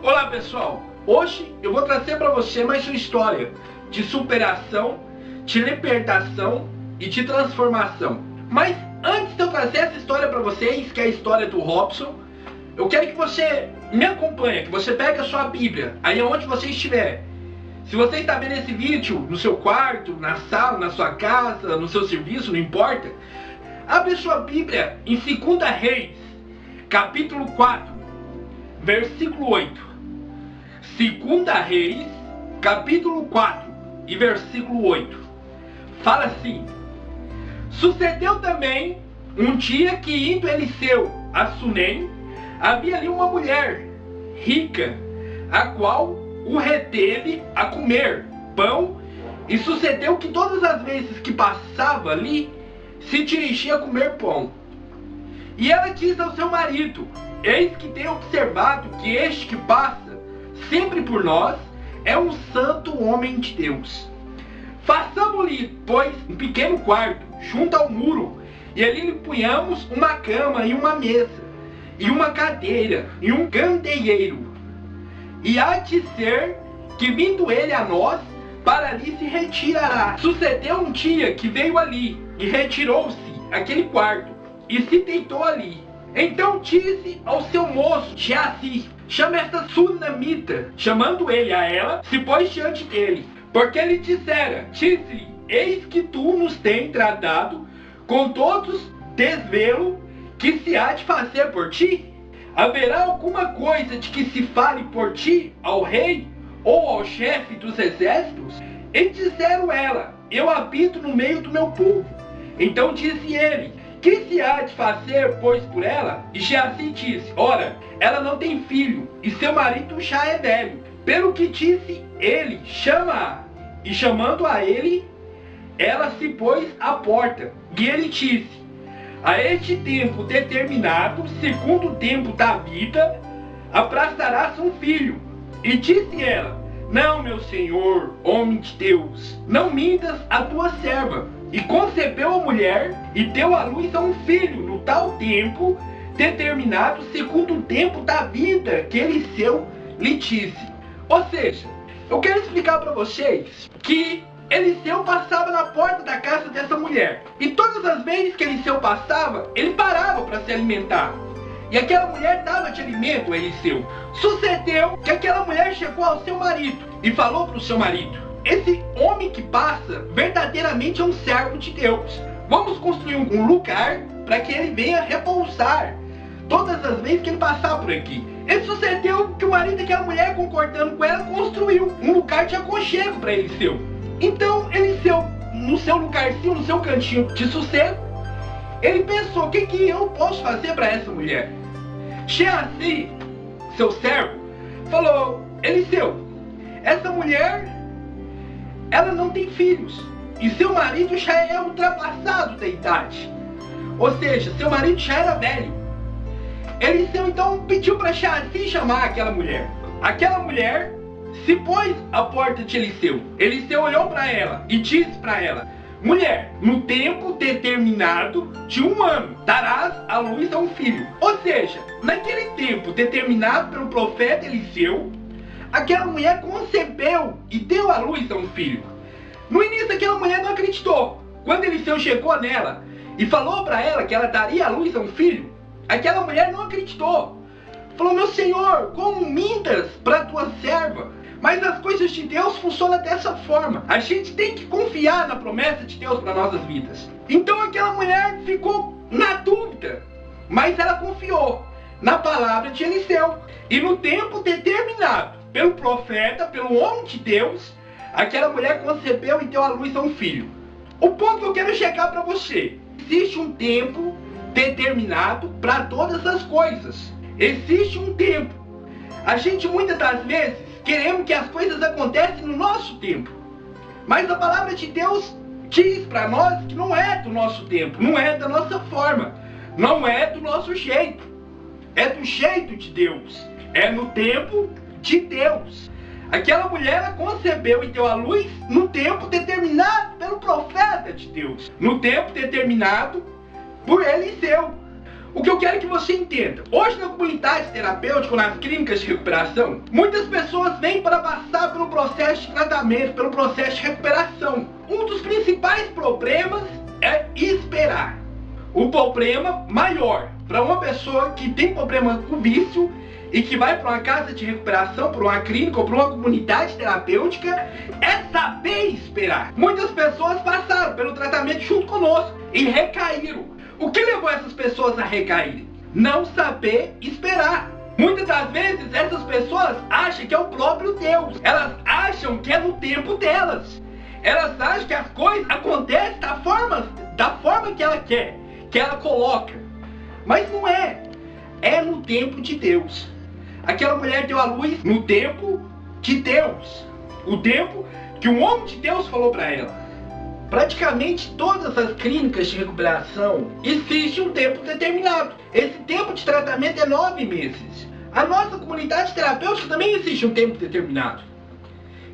Olá pessoal, hoje eu vou trazer para você mais uma história de superação, de libertação e de transformação. Mas antes de eu trazer essa história para vocês, que é a história do Robson, eu quero que você me acompanhe, que você pegue a sua Bíblia, aí onde você estiver. Se você está vendo esse vídeo no seu quarto, na sala, na sua casa, no seu serviço, não importa, abre sua Bíblia em 2 Reis, capítulo 4, versículo 8. 2 Reis, capítulo 4 e versículo 8. Fala assim: sucedeu também um dia que, indo Eliseu a Sunem, havia ali uma mulher rica, a qual o reteve a comer pão, e sucedeu que todas as vezes que passava ali, se dirigia a comer pão. E ela diz ao seu marido: eis que tenho observado que este que passa sempre por nós é um santo homem de Deus. Façamos-lhe, pois, um pequeno quarto junto ao muro, e ali lhe punhamos uma cama e uma mesa, e uma cadeira, e um candeeiro. E há de ser que, vindo ele a nós, para ali se retirará. Sucedeu um dia que veio ali, e retirou-se aquele quarto, e se deitou ali. Então disse ao seu moço Geazi: chama esta sunamita. Chamando ele a ela, se pôs diante dele, porque ele dissera: disse-lhe, eis que tu nos tens tratado com todos desvelo que se há de fazer por ti? Haverá alguma coisa de que se fale por ti ao rei ou ao chefe dos exércitos? E disseram ela: eu habito no meio do meu povo. Então disse ele: que se há de fazer, pois, por ela? E Geazi disse: ora, ela não tem filho, e seu marido já é velho. Pelo que disse ele: chama-a. E chamando a ele, ela se pôs à porta. E ele disse: a este tempo determinado, segundo o tempo da vida, aprazarás um filho. E disse ela: não, meu senhor, homem de Deus, não mintas a tua serva. E concebeu a mulher, e deu à luz a um filho, no tal tempo determinado, segundo o tempo da vida que Eliseu lhe disse. Ou seja, eu quero explicar para vocês que Eliseu passava na porta da casa dessa mulher. E todas as vezes que Eliseu passava, ele parava para se alimentar. E aquela mulher dava de alimento a Eliseu. Sucedeu que aquela mulher chegou ao seu marido e falou para o seu marido: esse homem que passa verdadeiramente é um servo de Deus. Vamos construir um lugar para que ele venha repousar todas as vezes que ele passar por aqui. E sucedeu que o marido daquela mulher, concordando com ela, construiu um lugar de aconchego para Eliseu. Então Eliseu, no seu lugarzinho, no seu cantinho de sossego, ele pensou: o que eu posso fazer para essa mulher? Geazi, seu servo, falou: Eliseu, essa mulher, ela não tem filhos, e seu marido já é ultrapassado da idade. Ou seja, seu marido já era velho. Eliseu então pediu para Geazi chamar aquela mulher. Aquela mulher se pôs à porta de Eliseu. Eliseu olhou para ela e disse para ela: mulher, no tempo determinado de 1 ano, darás à luz a um filho. Ou seja, naquele tempo determinado pelo profeta Eliseu, aquela mulher concebeu e deu à luz a um filho. No início, aquela mulher não acreditou. Quando Eliseu chegou nela e falou para ela que ela daria à luz a um filho, aquela mulher não acreditou. Falou: meu senhor, como mintas para tua serva? Mas as coisas de Deus funcionam dessa forma. A gente tem que confiar na promessa de Deus para nossas vidas. Então aquela mulher ficou na dúvida, mas ela confiou na palavra de Eliseu. E no tempo determinado pelo profeta, pelo homem de Deus, aquela mulher concebeu e deu à luz a um filho. O ponto que eu quero chegar para você: existe um tempo determinado para todas as coisas. Existe um tempo. A gente muitas das vezes queremos que as coisas aconteçam no nosso tempo, mas a palavra de Deus diz para nós que não é do nosso tempo, não é da nossa forma, não é do nosso jeito. É do jeito de Deus, é no tempo de Deus. Aquela mulher concebeu e deu à luz no tempo determinado pelo profeta de Deus, no tempo determinado por Eliseu. O que eu quero que você entenda, hoje na comunidade terapêutica, nas clínicas de recuperação, muitas pessoas vêm para passar pelo processo de tratamento, pelo processo de recuperação. Um dos principais problemas é esperar. O problema maior para uma pessoa que tem problema com vício e que vai para uma casa de recuperação, para uma clínica ou para uma comunidade terapêutica, é saber esperar. Muitas pessoas passaram pelo tratamento junto conosco e recaíram. O que levou essas pessoas a recaírem? Não saber esperar. Muitas das vezes essas pessoas acham que é o próprio Deus. Elas acham que é no tempo delas. Elas acham que as coisas acontecem da forma que ela quer, que ela coloca. Mas não é. É no tempo de Deus. Aquela mulher deu à luz no tempo de Deus. O tempo que um homem de Deus falou para ela. Praticamente todas as clínicas de recuperação existe um tempo determinado. Esse tempo de tratamento é 9 meses. A nossa comunidade terapêutica também existe um tempo determinado.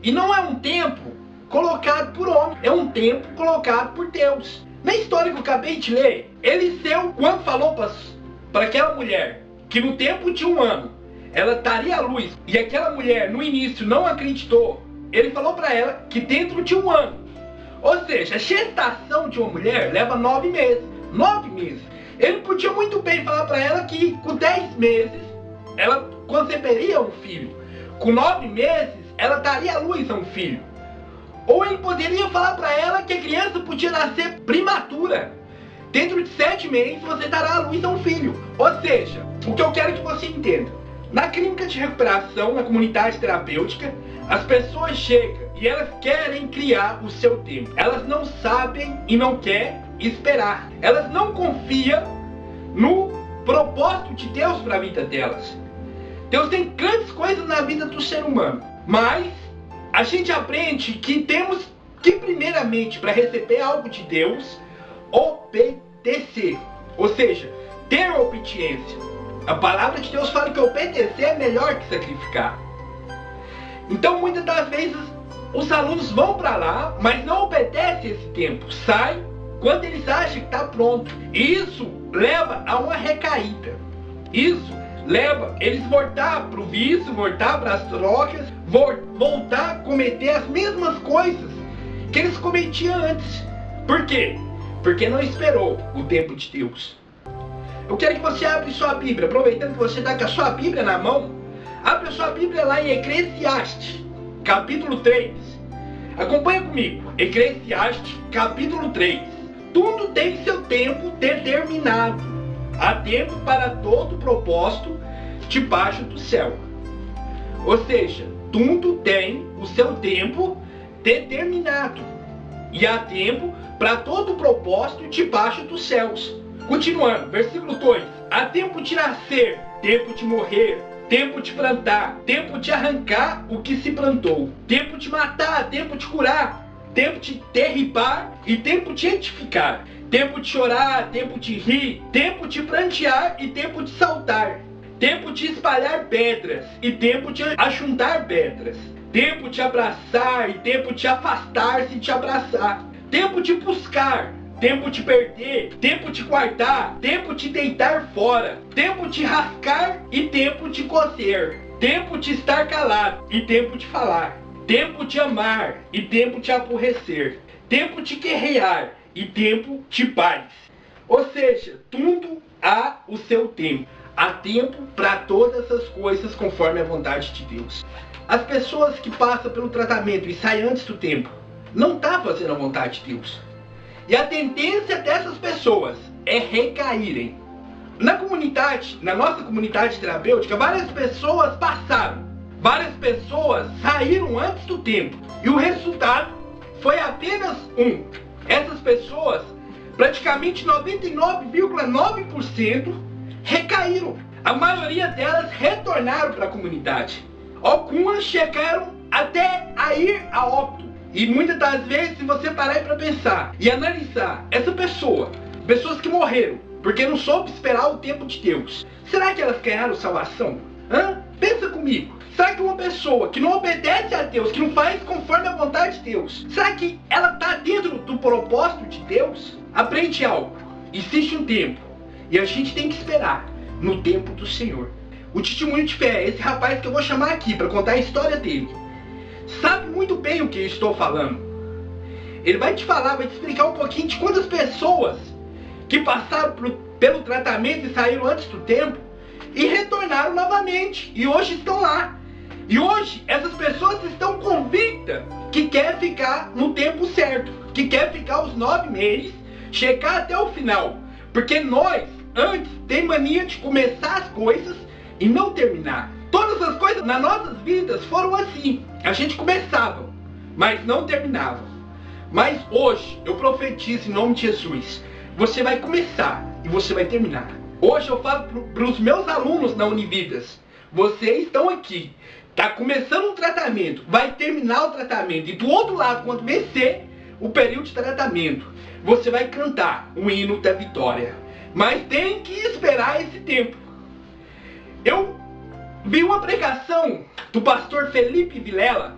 E não é um tempo colocado por homem, é um tempo colocado por Deus. Na história que eu acabei de ler, Eliseu, quando falou para aquela mulher que no tempo de 1 ano ela daria à luz, e aquela mulher no início não acreditou, ele falou para ela que dentro de 1 ano, ou seja, a gestação de uma mulher leva 9 meses. 9 meses. Ele podia muito bem falar para ela que com 10 meses ela conceberia um filho. Com 9 meses ela daria à luz a um filho. Ou ele poderia falar para ela que a criança podia nascer prematura. Dentro de 7 meses você dará à luz a um filho. Ou seja, o que eu quero que você entenda. Na clínica de recuperação, na comunidade terapêutica, as pessoas chegam e elas querem criar o seu tempo. Elas não sabem e não querem esperar. Elas não confiam no propósito de Deus para a vida delas. Deus tem grandes coisas na vida do ser humano. Mas a gente aprende que temos que primeiramente, para receber algo de Deus, obedecer. Ou seja, ter obediência. A palavra de Deus fala que obedecer é melhor que sacrificar. Então muitas das vezes os alunos vão para lá, mas não obedecem esse tempo. Sai quando eles acham que está pronto. E isso leva a uma recaída. Isso leva eles voltar para o vício, voltar para as drogas, voltar a cometer as mesmas coisas que eles cometiam antes. Por quê? Porque não esperou o tempo de Deus. Eu quero que você abra sua Bíblia, aproveitando que você está com a sua Bíblia na mão. Abra sua Bíblia lá em Eclesiastes, capítulo 3. Acompanha comigo. Eclesiastes, capítulo 3. Tudo tem seu tempo determinado. Há tempo para todo propósito debaixo do céu. Ou seja, tudo tem o seu tempo determinado. E há tempo para todo propósito debaixo dos céus. Continuando, versículo 2. Há tempo de nascer, tempo de morrer, tempo de plantar, tempo de arrancar o que se plantou, tempo de matar, tempo de curar, tempo de derribar e tempo de edificar, tempo de chorar, tempo de rir, tempo de prantear e tempo de saltar, tempo de espalhar pedras e tempo de ajuntar pedras, tempo de abraçar e tempo de afastar-se de abraçar, tempo de buscar, tempo de perder, tempo de guardar, tempo de deitar fora, tempo de rascar e tempo de coser, tempo de estar calado e tempo de falar, tempo de amar e tempo de aborrecer, tempo de guerrear e tempo de paz. Ou seja, tudo há o seu tempo. Há tempo para todas as coisas conforme a vontade de Deus. As pessoas que passam pelo tratamento e saem antes do tempo, não estão fazendo a vontade de Deus. E a tendência dessas pessoas é recaírem. Na nossa comunidade terapêutica, várias pessoas passaram. Várias pessoas saíram antes do tempo. E o resultado foi apenas um. Essas pessoas, praticamente 99,9%, recaíram. A maioria delas retornaram para a comunidade. Algumas chegaram até a ir a óbito. E muitas das vezes, se você parar para pensar e analisar pessoas que morreram porque não soube esperar o tempo de Deus, será que elas ganharam salvação? Pensa comigo. Será que uma pessoa que não obedece a Deus, que não faz conforme a vontade de Deus, será que ela está dentro do propósito de Deus? Aprende algo. Existe um tempo E a gente tem que esperar no tempo do Senhor. O testemunho de fé, esse rapaz que eu vou chamar aqui para contar a história dele, sabe muito bem o que eu estou falando. Ele vai te falar, vai te explicar um pouquinho de quantas pessoas que passaram pelo tratamento e saíram antes do tempo e retornaram novamente. E hoje estão lá. E hoje essas pessoas estão convictas que quer ficar no tempo certo, que quer ficar os 9 meses, chegar até o final. Porque nós, antes, tem mania de começar as coisas e não terminar. Todas as coisas nas nossas vidas foram assim. A gente começava, mas não terminava. Mas hoje, eu profetizo em nome de Jesus, você vai começar e você vai terminar. Hoje eu falo para os meus alunos na Unividas, vocês estão aqui, está começando um tratamento, vai terminar o tratamento, e do outro lado, quando vencer o período de tratamento, você vai cantar o hino da vitória. Mas tem que esperar esse tempo. Eu vi uma pregação do pastor Felipe Vilela,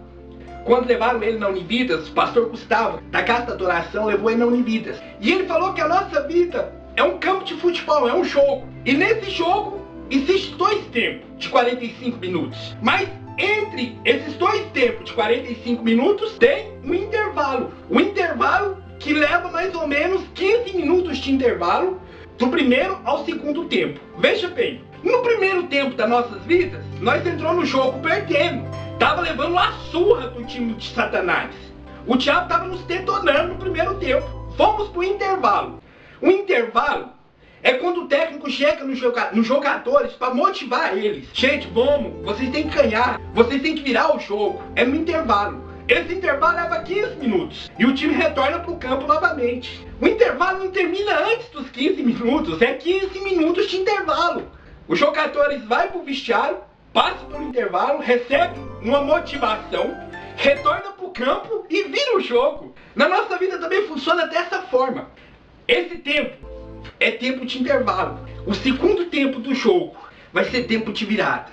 quando levaram ele na Unividas, o pastor Gustavo, da Casa da Adoração, levou ele na Unividas. E ele falou que a nossa vida é um campo de futebol, é um jogo. E nesse jogo, existem 2 tempos de 45 minutos. Mas entre esses 2 tempos de 45 minutos, tem um intervalo. Um intervalo que leva mais ou menos 15 minutos de intervalo, do primeiro ao segundo tempo. Veja bem, no primeiro tempo das nossas vidas, nós entramos no jogo perdendo. Tava levando uma surra do time de Satanás. O diabo tava nos detonando no primeiro tempo. Fomos pro intervalo. O intervalo é quando o técnico chega nos jogadores para motivar eles. Gente, vamos, vocês têm que ganhar, vocês têm que virar o jogo. É no intervalo. Esse intervalo leva 15 minutos e o time retorna pro campo novamente. O intervalo não termina antes dos 15 minutos, é 15 minutos de intervalo. Os jogadores vão pro vestiário, passa pelo intervalo, recebe uma motivação, retorna pro campo e vira o jogo. Na nossa vida também funciona dessa forma. Esse tempo é tempo de intervalo. O segundo tempo do jogo vai ser tempo de virada.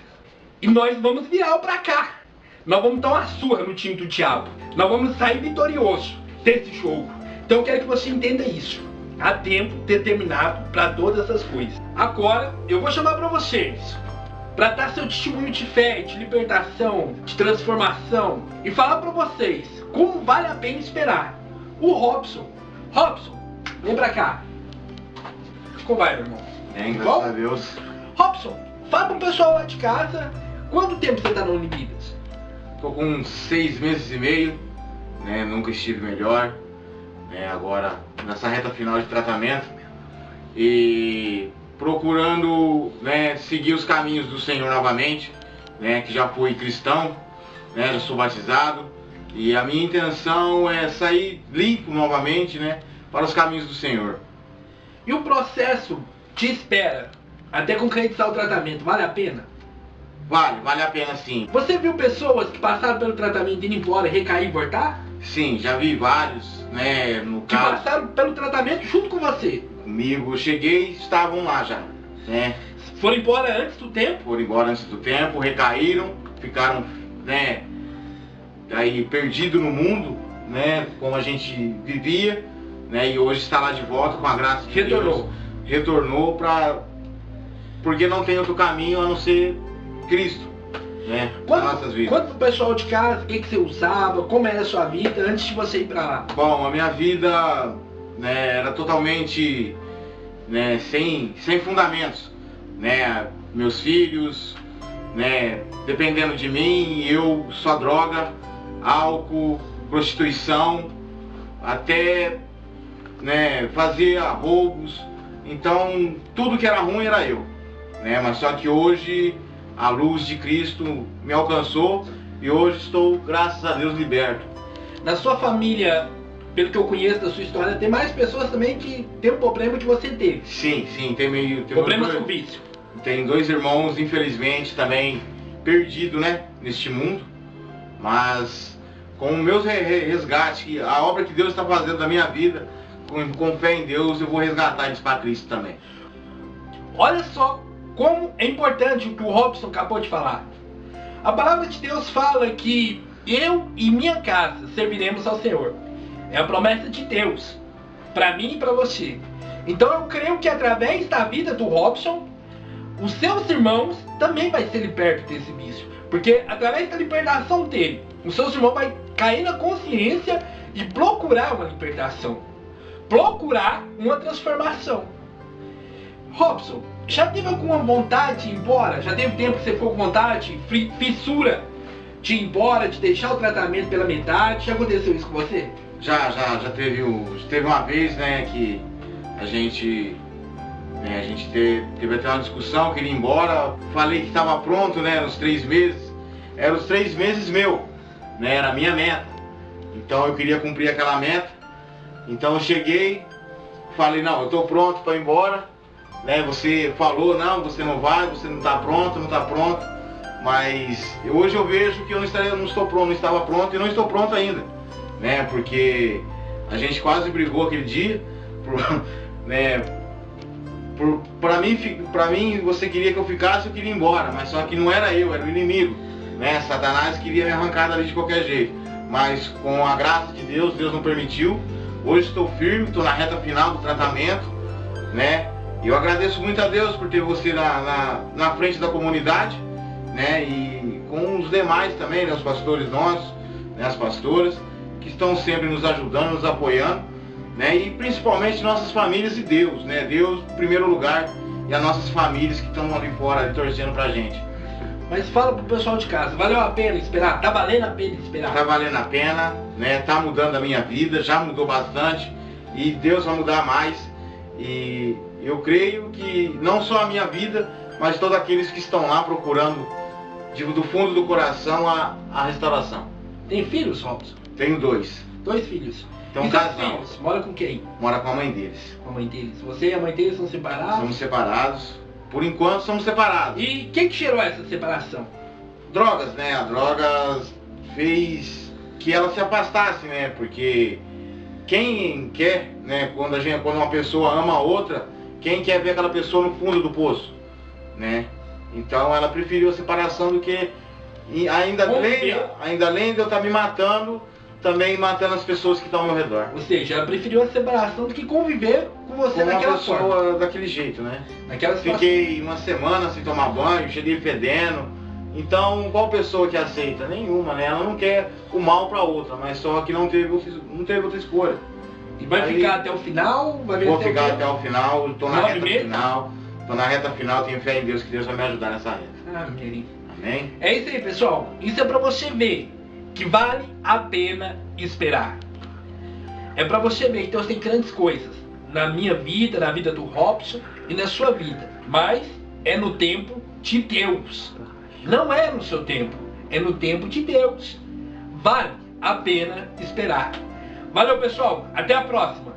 E nós vamos virar o placar. Nós vamos dar uma surra no time do diabo. Nós vamos sair vitorioso desse jogo. Então eu quero que você entenda isso. Há tempo determinado para todas essas coisas. Agora eu vou chamar para vocês, para dar seu testemunho de fé, de libertação, de transformação, e falar para vocês como vale a pena esperar. O Robson. Robson, vem pra cá. Como vai, meu irmão? Bem, graças a Deus. Robson, fala pro pessoal lá de casa, quanto tempo você tá na Unividas? Tô com 6 meses e meio, né? Nunca estive melhor, né? Agora nessa reta final de tratamento e procurando, né, seguir os caminhos do Senhor novamente, né? Que já fui cristão, né? Já sou batizado e a minha intenção é sair limpo novamente, né? Para os caminhos do Senhor. E o processo de espera até concretizar o tratamento, vale a pena? Vale a pena sim. Você viu pessoas que passaram pelo tratamento indo embora, recair e voltar? Sim, já vi vários, né, no Que caso... passaram pelo tratamento junto com você? Comigo, eu cheguei e estavam lá já, né? Foram embora antes do tempo? Foram embora antes do tempo, recaíram, ficaram, né, aí perdido no mundo, né, como a gente vivia, né, e hoje está lá de volta com a graça de Deus. Retornou porque não tem outro caminho a não ser Cristo, né, nas nossas vidas. Conta pro pessoal de casa, o que você usava, como era a sua vida antes de você ir pra lá? Bom, a minha vida, né, era totalmente, né, sem fundamentos, né, meus filhos, né, dependendo de mim, eu só droga, álcool, prostituição, até, né, fazia roubos, então tudo que era ruim era eu, né, mas só que hoje a luz de Cristo me alcançou e hoje estou, graças a Deus, liberto. Na sua família, pelo que eu conheço da sua história, tem mais pessoas também que tem o problema que você teve. Sim, tem problemas com vício. Tem 2 irmãos, infelizmente, também perdidos, né, neste mundo, mas com o meu resgate, a obra que Deus está fazendo na minha vida, com fé em Deus, eu vou resgatar isso para Cristo também. Olha só como é importante o que o Robson acabou de falar. A palavra de Deus fala que eu e minha casa serviremos ao Senhor. É a promessa de Deus para mim e para você. Então eu creio que através da vida do Robson, os seus irmãos também vai ser libertos desse vício. Porque através da libertação dele, os seus irmãos vão cair na consciência e procurar uma libertação. Procurar uma transformação. Robson, já teve alguma vontade de ir embora? Já teve tempo que você ficou com vontade, fissura, de ir embora, de deixar o tratamento pela metade? Já aconteceu isso com você? Já teve uma vez, né, que a gente teve até uma discussão, queria ir embora, falei que estava pronto, né, nos 3 meses, eram os 3 meses meu, né, era a minha meta, então eu queria cumprir aquela meta, então eu cheguei, falei, não, eu estou pronto para ir embora, né, você falou, não, você não vai, você não está pronto, mas hoje eu vejo que eu não estava pronto e não estou pronto ainda, né, porque a gente quase brigou aquele dia, né, pra mim você queria que eu ficasse, eu queria ir embora, mas só que não era eu, era o inimigo, né? Satanás queria me arrancar dali de qualquer jeito, mas com a graça de Deus, Deus não permitiu. Hoje estou firme, estou na reta final do tratamento, né? E eu agradeço muito a Deus por ter você na frente da comunidade, né? E com os demais também, né? Os pastores nossos, né? As pastoras, que estão sempre nos ajudando, nos apoiando, né? E principalmente nossas famílias e Deus, né? Deus em primeiro lugar e as nossas famílias que estão ali fora torcendo pra gente. Mas fala pro pessoal de casa, valeu a pena esperar? Tá valendo a pena esperar? Tá valendo a pena, né? Tá mudando a minha vida, já mudou bastante e Deus vai mudar mais. E eu creio que não só a minha vida, mas todos aqueles que estão lá procurando do fundo do coração a restauração. Tem filhos, Robson? Tenho 2. 2 filhos. Então, e seus filhos? Mora com quem? Mora com a mãe deles. Com a mãe deles. Você e a mãe deles são separados? Somos separados. Por enquanto somos separados. E o que gerou essa separação? Drogas, né? A drogas fez que ela se afastasse, né? Porque quem quer, né? Quando uma pessoa ama a outra, quem quer ver aquela pessoa no fundo do poço, né? Então ela preferiu a separação do que ainda além de eu estar me matando, também matando as pessoas que estão ao meu redor. Ou seja, ela preferiu a separação do que conviver com você daquela forma. Daquele jeito, né? Naquela Fiquei uma semana sem tomar banho, cheguei fedendo. Então, qual pessoa que aceita? Nenhuma, né? Ela não quer o mal pra outra, mas só que não teve outra escolha. E vai ficar até o final? Vou ficar até o final, tô na reta final. Tô na reta final, tenho fé em Deus, que Deus vai me ajudar nessa reta. Amém. Amém? É isso aí, pessoal. Isso é pra você ver que vale a pena esperar. É pra você ver que Deus tem grandes coisas na minha vida, na vida do Robson e na sua vida. Mas é no tempo de Deus. Não é no seu tempo, é no tempo de Deus. Vale a pena esperar. Valeu, pessoal. Até a próxima.